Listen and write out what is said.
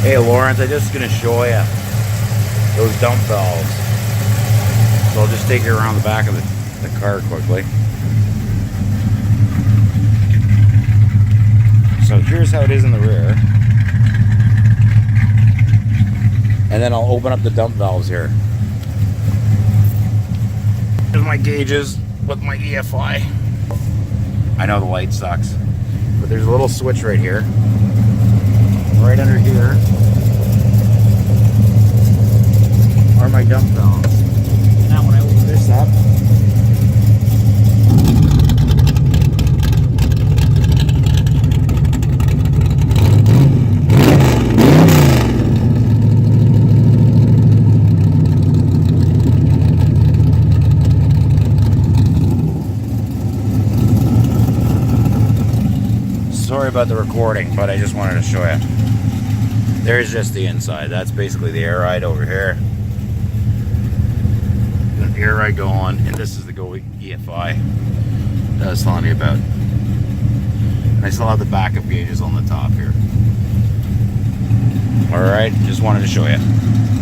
Hey Lawrence, I'm just gonna show you those dump valves. So I'll just take you around the back of the car quickly. So here's how it is in the rear. And then I'll open up the dump valves here. Here's my gauges with my EFI. I know the light sucks, but there's a little switch right here. Right under here are my dump valves. Now when I open this up, sorry about the recording, but I just wanted to show you. There's just the inside. That's basically the air ride over here. The air ride go on, and this is the Go EFI that I was telling you about. And I still have the backup gauges on the top here. Alright, just wanted to show you.